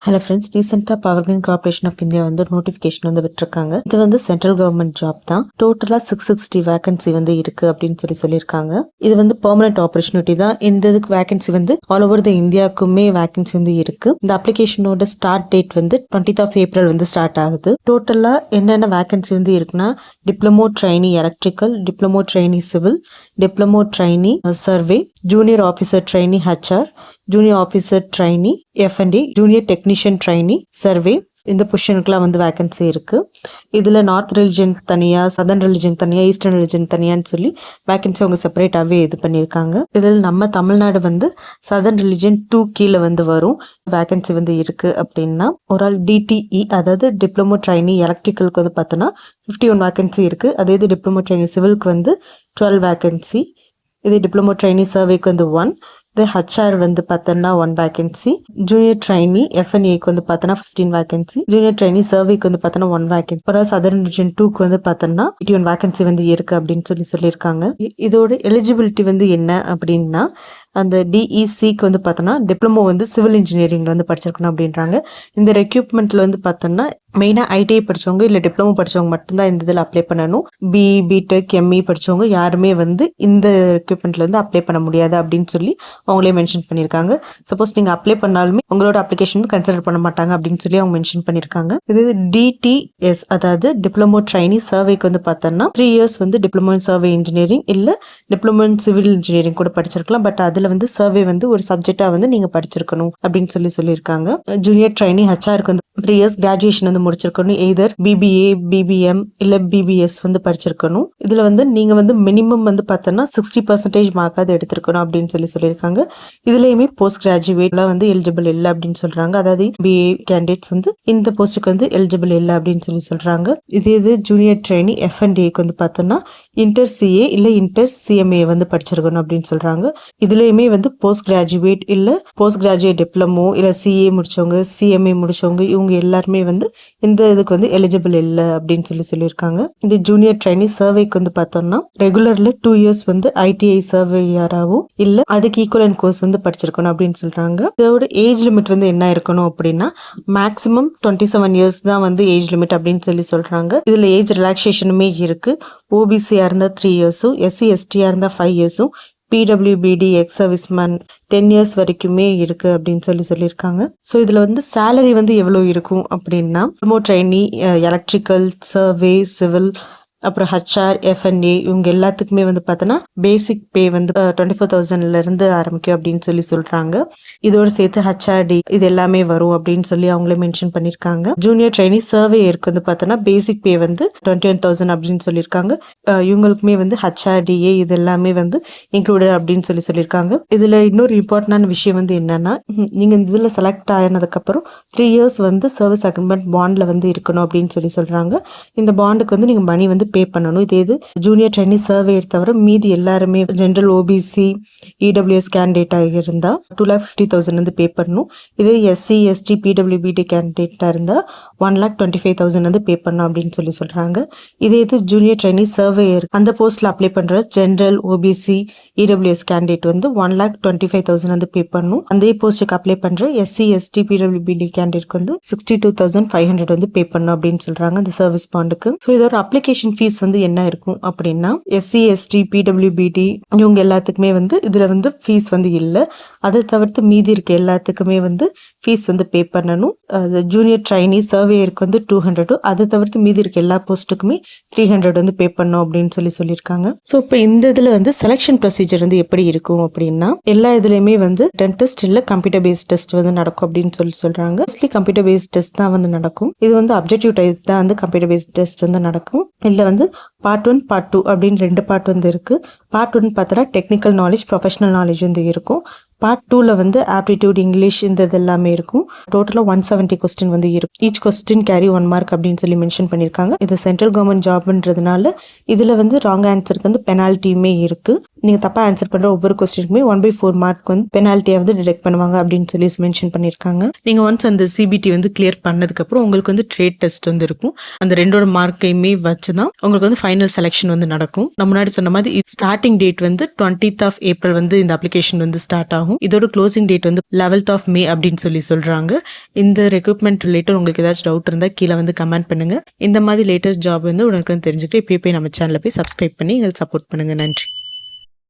Hello friends, ரீசெண்டாக power grid corporation of India வந்து notification வந்து விட்டுருக்காங்க. இது வந்து சென்ட்ரல் கவர்மெண்ட் ஜாப் தான். டோட்டலாக 660 வேகன்சி வந்து இருக்கு அப்படின்னு சொல்லியிருக்காங்க. இது வந்து பெர்மனன்ட் ஆப்பர்ச்சுனிட்டி தான். இந்த இதுக்கு வேகன்சி வந்து ஆல் ஓவர் த இந்தியாவுக்குமே வேகன்சி வந்து இருக்கு. இந்த அப்ளிகேஷனோட ஸ்டார்ட் டேட் வந்து 20th April வந்து ஸ்டார்ட் ஆகுது. டோட்டலாக என்னென்ன வேகன்சி வந்து இருக்குன்னா, diploma trainee electrical, diploma trainee civil, diploma trainee survey, junior officer trainee HR, junior officer trainee F&A, junior technician trainee survey. இந்த பொசிஷனுக்குலாம் வந்து வேகன்சி இருக்கு. இதில் நார்த் ரிலிஜன் தனியாக, சதர்ன் ரிலிஜன் தனியாக, ஈஸ்டர்ன் ரிலிஜன் தனியான்னு சொல்லி வேகன்சி அவங்க செப்பரேட்டாகவே இது பண்ணியிருக்காங்க. இதில் நம்ம தமிழ்நாடு வந்து சதர்ன் ரிலிஜன் 2 கீழே வந்து வரும். வேகன்சி வந்து இருக்கு அப்படின்னா ஒரு ஆள் DTE, அதாவது டிப்ளமோ ட்ரைனி எலக்ட்ரிக்கலுக்கு வந்து பார்த்தோன்னா 51 வேகன்சி இருக்கு. அதே இது டிப்ளமோ ட்ரைனி சிவிலுக்கு வந்து 12 வேகன்சி. இதே டிப்ளமோ ட்ரைனி சர்வேக்கு வந்து 1. இது HR வந்து பார்த்தோன்னா 1 வேகன்சி. ஜூனியர் ட்ரைனி F&Aக்கு வந்து பார்த்தோன்னா 15 வேகன்சி. ஜூனியர் ட்ரைனி சர்வேக்கு வந்து பார்த்தோன்னா 1 வேகன்சி. ஒரு சதர்ன் ரீஜன் 2க்கு வந்து பார்த்தோன்னா 81 வேகன்சி வந்து இருக்கு அப்படின்னு சொல்லியிருக்காங்க. இதோட எலிஜிபிலிட்டி வந்து என்ன அப்படின்னா, அந்த DECக்கு வந்து பார்த்தோன்னா டிப்ளமோ வந்து சிவில் இன்ஜினியரிங்கில் வந்து படிச்சிருக்கணும் அப்படின்றாங்க. இந்த ரெக்யூப்மெண்ட்டில் வந்து பார்த்தோன்னா மெயினாக ITI படித்தவங்க இல்லை டிப்ளமோ படித்தவங்க மட்டும்தான் இந்த இதில் அப்ளை பண்ணணும். BE, BTech, ME படித்தவங்க யாருமே வந்து இந்த ரெக்யூப்மெண்ட்டில் வந்து அப்ளை பண்ண முடியாது அப்படின்னு சொல்லி அவங்களே மென்ஷன் பண்ணியிருக்காங்க. சப்போஸ் நீங்கள் அப்ளை பண்ணாலுமே உங்களோட அப்ளிகேஷன் வந்து கன்சிடர் பண்ண மாட்டாங்க அப்படின்னு சொல்லி அவங்க மென்ஷன் பண்ணியிருக்காங்க. இது DTS, அதாவது டிப்ளமோ ட்ரைனி சர்வேக்கு வந்து பார்த்தோன்னா 3 years வந்து டிப்ளமோ இன் சர்வே இன்ஜினியரிங் இல்லை டிப்ளமோ இன் சிவில் இன்ஜினியரிங் கூட படிச்சிருக்கலாம். பட் அதில் வந்து சர்வே வந்து ஒரு சப்ஜெக்டாக வந்து நீங்கள் படிச்சிருக்கணும் அப்படின்னு சொல்லியிருக்காங்க. ஜூனியர் ட்ரைனி HRக்கு வந்து 3 years கிராஜுவேஷன் வந்து முடிச்சிருக்கணும். எய்தர் BBA, BBM இல்லை BBS வந்து படிச்சிருக்கணும். இதில் வந்து நீங்கள் வந்து மினிமம் வந்து பார்த்தோன்னா 60% மார்க்காவது எடுத்திருக்கணும் அப்படின்னு சொல்லியிருக்காங்க. இதுலேயுமே போஸ்ட் கிராஜுவேட்லாம் வந்து எலிஜிபிள் இல்லை அப்படின்னு சொல்கிறாங்க. அதாவது BA கேண்டிடேட்ஸ் வந்து இந்த போஸ்ட்டுக்கு வந்து எலிஜிபிள் இல்லை அப்படின்னு சொல்கிறாங்க. இது ஜூனியர் ட்ரைனி F&Aக்கு வந்து பார்த்தோன்னா இன்டர் CA இல்லை இன்டர் CMA வந்து படிச்சிருக்கணும் அப்படின்னு சொல்கிறாங்க. இதுலேயுமே வந்து போஸ்ட் கிராஜுவேட் இல்லை போஸ்ட் கிராஜுவேட் டிப்ளமோ இல்லை CA முடிச்சவங்க, CMA முடிச்சவங்க, இவங்க எல்லாருமே வந்து இந்த இதுக்கு வந்து எலிஜிபிள் இல்லை அப்படின்னு சொல்லியிருக்காங்க. இந்த ஜூனியர் ட்ரைனி சர்வேக்கு வந்து பார்த்தோம்னா ரெகுலர்ல 2 years வந்து ITI சர்வேயராகவும் இல்லை அதுக்கு ஈக்குவலன்ட் கோர்ஸ் வந்து படிச்சிருக்கணும் அப்படின்னு சொல்றாங்க. இதோட ஏஜ் லிமிட் வந்து என்ன இருக்கணும் அப்படின்னா மேக்ஸிமம் 27 years தான் வந்து ஏஜ் லிமிட் அப்படின்னு சொல்றாங்க. இதுல ஏஜ் ரிலாக்ஸேஷனுமே இருக்கு. OBC-யா இருந்தா 3 years, SC ST-யா இருந்தா 5 years, PWBD X serviceman 10 years வரைக்குமே இருக்கு அப்படின்னு சொல்லியிருக்காங்க. ஸோ இதில் வந்து சேலரி வந்து எவ்வளோ இருக்கும் அப்படின்னா, diploma trainee electrical, survey, civil, அப்புறம் HR, F&A இவங்க எல்லாத்துக்குமே வந்து பார்த்தோன்னா பேசிக் பே வந்து 24,000 ஆரம்பிக்கும் அப்படின்னு சொல்றாங்க. இதோடு சேர்த்து HRD இது எல்லாமே வரும் அப்படின்னு அவங்களே மென்ஷன் பண்ணியிருக்காங்க. ஜூனியர் ட்ரைனி சர்வேயருக்கு வந்து பார்த்தோன்னா பேசிக் பே வந்து 21,000 அப்படின்னு சொல்லியிருக்காங்க. இவங்களுக்குமே வந்து HRDA இது எல்லாமே வந்து இன்க்ளூடட் அப்படின்னு சொல்லியிருக்காங்க. இதில் இன்னொரு இம்பார்ட்டன்டான விஷயம் வந்து என்னன்னா, நீங்கள் இதில் செலக்ட் ஆனதுக்கப்புறம் 3 years வந்து சர்வீஸ் அக்ரிமெண்ட் பாண்டில் வந்து இருக்கணும் அப்படின்னு சொல்றாங்க. இந்த பாண்டுக்கு வந்து நீங்கள் மணி வந்து பே பண்ணணும். இது ஜூனியர் ட்ரைனி சர்வே தவிர மீதி எல்லாருமே ஜென்ரல் OBC, EWS கேண்டிடேட்டாக இருந்தால் 2,50,000 வந்து பே பண்ணணும். இதே SC ST PWBD கேண்டிடேட்டாக இருந்தால் 1,25,000 வந்து பே பண்ணணும் அப்படின்னு சொல்றாங்க. இதே இது ஜூனியர் ட்ரைனி சர்வேயர் அந்த போஸ்ட்ல அப்ளை பண்ற ஜென்ரல் OBC, EWS கேண்டிடேட் வந்து 1,25,000 வந்து பே பண்ணணும். அதே போஸ்ட்டுக்கு அப்ளை பண்ற SC ST PWBD கேண்டிடேட்க்கு வந்து 62,500 வந்து பே பண்ணணும் அப்படின்னு சொல்றாங்க இந்த சர்வீஸ் பாண்டுக்கு. ஸோ இதோட அப்ளிகேஷன் ஃபீஸ் வந்து என்ன இருக்கும் அப்படின்னா, SC ST PWBD இவங்க எல்லாத்துக்குமே வந்து இதுல வந்து ஃபீஸ் வந்து இல்லை. அதை தவிர்த்து மீதி இருக்க எல்லாத்துக்குமே வந்து ஃபீஸ் வந்து பே பண்ணணும். ஜூனியர் ட்ரைனி சர்வேயருக்கு வந்து 200, அதை தவிர்த்து மீதி இருக்க எல்லா போஸ்ட்டுக்குமே 300 வந்து பே பண்ணணும் அப்படின்னு சொல்லியிருக்காங்க. ஸோ இப்போ இந்த இதில் வந்து செலெக்ஷன் ப்ரொசீஜர் வந்து எப்படி இருக்கும் அப்படின்னா, எல்லா இதுலையுமே வந்து டெஸ்ட் இல்லை கம்ப்யூட்டர் பேஸ்ட் டெஸ்ட் வந்து நடக்கும் அப்படின்னு சொல்றாங்க. மோஸ்ட்லி கம்ப்யூட்டர் பேஸ்ட் டெஸ்ட் தான் வந்து நடக்கும். இது வந்து அப்ஜெக்டிவ் டைப் தான் வந்து கம்ப்யூட்டர் பேஸ்ட் டெஸ்ட் வந்து நடக்கும். இல்லை வந்து Part 1, Part 2 அப்படின்னு 2 பார்ட் வந்து இருக்கு. Part 1 பார்த்தா டெக்னிக்கல் நாலேஜ், ப்ரொஃபஷனல் நாலேஜ் வந்து இருக்கும். Part 2ல வந்து ஆப்டிடியூட், இங்கிலீஷ் இந்த இது எல்லாமே இருக்கும். டோட்டலாக 170 கொஸ்டின் வந்து இருக்கும். ஈச் கொஸ்டின் கேரி 1 mark அப்படின்னு மென்ஷன் பண்ணியிருக்காங்க. இது சென்ட்ரல் கவர்மெண்ட் ஜாப்ன்றதுனால இதில் வந்து ராங் ஆன்சருக்கு வந்து பெனால்ட்டியுமே இருக்கு. நீங்கள் தப்பாக ஆன்சர் பண்ணுற ஒவ்வொரு கொஸ்டினுக்குமே 1/4 மார்க் வந்து பெனால்ட்டியாக வந்து டிடெக்ட் பண்ணுவாங்க அப்படின்னு சொல்லி மென்ஷன் பண்ணியிருக்காங்க. நீங்கள் ஒன்ஸ் அந்த சிபிடி வந்து கிளியர் பண்ணதுக்கப்புறம் உங்களுக்கு வந்து ட்ரேட் டெஸ்ட் வந்து இருக்கும். அந்த ரெண்டோட மார்க்கையுமே வச்சு தான் உங்களுக்கு வந்து ஃபைனல் செலெக்ஷன் வந்து நடக்கும். நான் முன்னாடி சொன்ன மாதிரி ஸ்டார்டிங் டேட் வந்து 20th of April வந்து இந்த அப்ளிகேஷன் வந்து ஸ்டார்ட் ஆகும். இதோட க்ளோசிங் டேட் வந்து 11th of May அப்படின்னு சொல்றாங்க. இந்த ரெக்ரூட்மெண்ட் ரிலேட்டட் உங்களுக்கு ஏதாச்சும் டவுட் இருந்தால் கீழே வந்து கமெண்ட் பண்ணுங்க. இந்த மாதிரி லேட்டஸ்ட் ஜாப் வந்து உடனுக்குன்னு தெரிஞ்சுக்கிட்டு இப்போயே போய் நம்ம சேனலில் போய் சப்ஸ்கிரைப் பண்ணி எங்களுக்கு சப்போர்ட் பண்ணுங்க. நன்றி.